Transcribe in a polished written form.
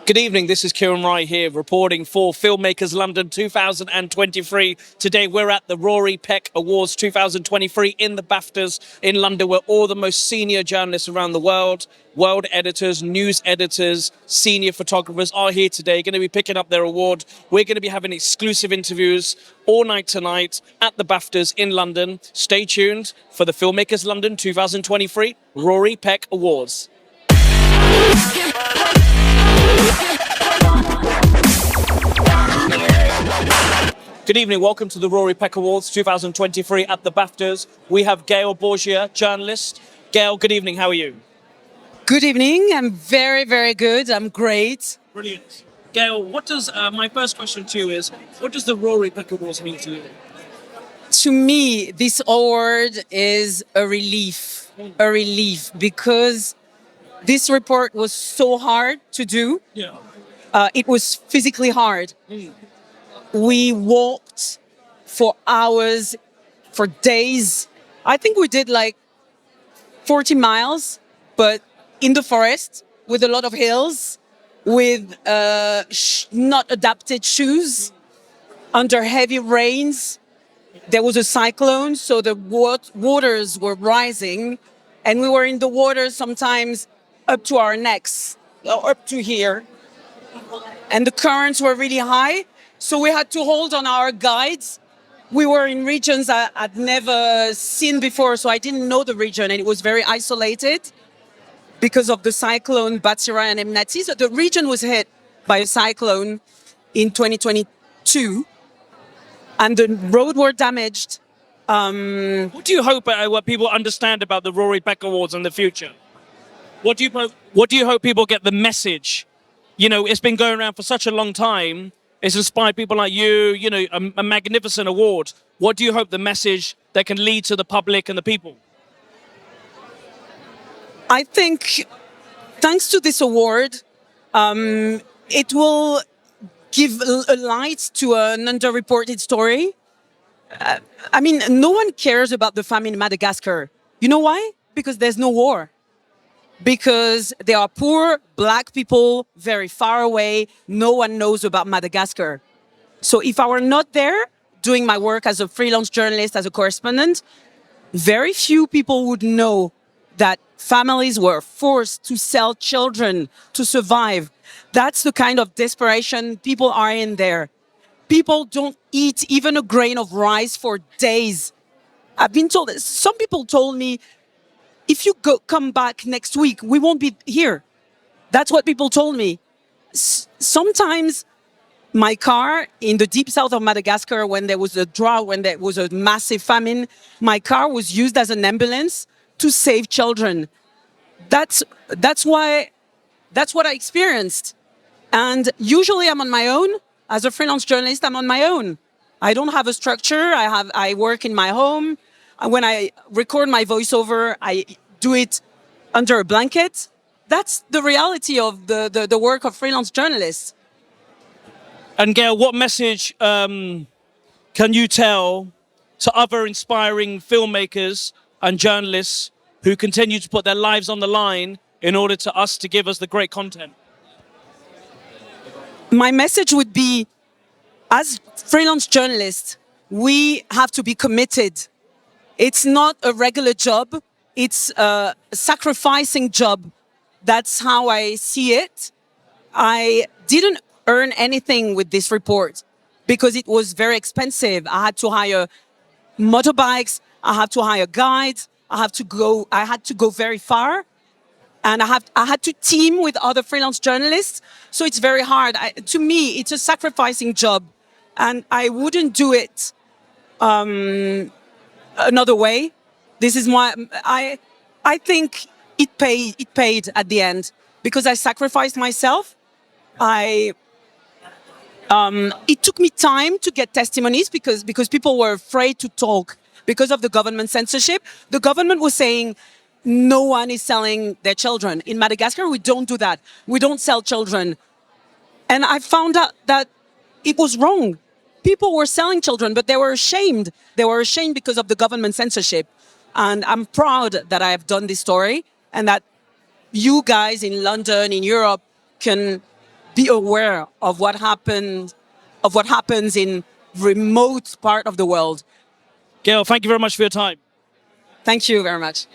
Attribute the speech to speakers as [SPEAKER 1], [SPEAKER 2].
[SPEAKER 1] Good evening, this is Kiran here reporting for Filmmakers London 2023. Today we're at the Rory Peck Awards 2023 in the BAFTAs in London, where all the most senior journalists around the world editors, news editors, senior photographers are here today, going to be picking up their award. We're going to be having exclusive interviews all night tonight at the BAFTAs in London. Stay tuned for the Filmmakers London 2023 Rory Peck Awards. Good evening, welcome to the Rory Peck Awards 2023 at the BAFTAs. We have GAELLE Borgia, journalist. GAELLE, good evening, how are you?
[SPEAKER 2] Good evening, I'm very good, I'm great.
[SPEAKER 1] Brilliant. GAELLE, what does, my first question to you is, what does the Rory Peck Awards mean to you?
[SPEAKER 2] To me, this award is a relief because this report was so hard to do.
[SPEAKER 1] Yeah.
[SPEAKER 2] It was physically hard. We walked for hours, for days. I think we did like 40 miles, but in the forest with a lot of hills, with not adapted shoes, under heavy rains. There was a cyclone, so the waters were rising, and we were in the water sometimes up to our necks, or up to here. And the currents were really high, so we had to hold on our guides. We were in regions I'd never seen before, so I didn't know the region, and it was very isolated because of the cyclone Batsira and Emnati. So the region was hit by a cyclone in 2022, and the road were damaged.
[SPEAKER 1] What do you hope what people understand about the Rory Peck Awards in the future? What do you hope people get the message? You know, it's been going around for such a long time. It's inspired people like you, you know, a magnificent award. What do you hope the message that can lead to the public and the people?
[SPEAKER 2] I think thanks to this award, it will give a light to an underreported story. I mean, no one cares about the famine in Madagascar. You know why? Because there's no war. Because there are poor black people very far away. No one knows about Madagascar. So if I were not there doing my work as a freelance journalist, as a correspondent, very few people would know that families were forced to sell children to survive. That's the kind of desperation people are in there. People don't eat even a grain of rice for days. I've been told, some people told me, if you come back next week, we won't be here. That's what people told me. Sometimes my car in the deep south of Madagascar, when there was a drought, when there was a massive famine, my car was used as an ambulance to save children. That's what I experienced. And usually I'm on my own. As a freelance journalist, I'm on my own. I don't have a structure. I work in my home. When I record my voiceover, I do it under a blanket. That's the reality of the work of freelance journalists.
[SPEAKER 1] And GAELLE, what message can you tell to other inspiring filmmakers and journalists who continue to put their lives on the line in order to give us the great content?
[SPEAKER 2] My message would be, as freelance journalists, we have to be committed. It's not a regular job. It's a sacrificing job. That's how I see it. I didn't earn anything with this report because it was very expensive. I had to hire motorbikes. I had to hire guides. I had to go very far. And I had to team with other freelance journalists. So it's very hard. To me, it's a sacrificing job. And I wouldn't do it another way. This is why I think it paid at the end because I sacrificed myself. It took me time to get testimonies because people were afraid to talk because of the government censorship. The government was saying no one is selling their children. In Madagascar, we don't do that. We don't sell children. And I found out that it was wrong. People were selling children, but they were ashamed. They were ashamed because of the government censorship. And I'm proud that I have done this story and that you guys in London, in Europe, can be aware of what happens in remote part of the world.
[SPEAKER 1] GAELLE, thank you very much for your time.
[SPEAKER 2] Thank you very much.